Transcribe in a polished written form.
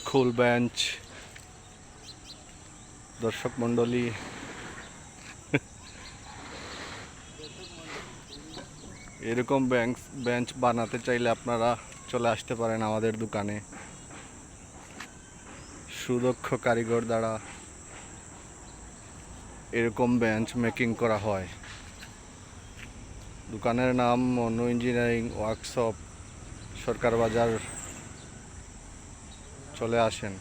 School bench, দর্শক মণ্ডলী, এরকম বেঞ্চ বানাতে চাইলে আপনারা চলে আসতে পারেন আমাদের দোকানে। সুদক্ষ কারিগর দ্বারা এরকম বেঞ্চ মেকিং করা হয়। দোকানের নাম মনু ইঞ্জিনিয়ারিং ওয়ার্কশপ, সরকার বাজার। চলে আসেন।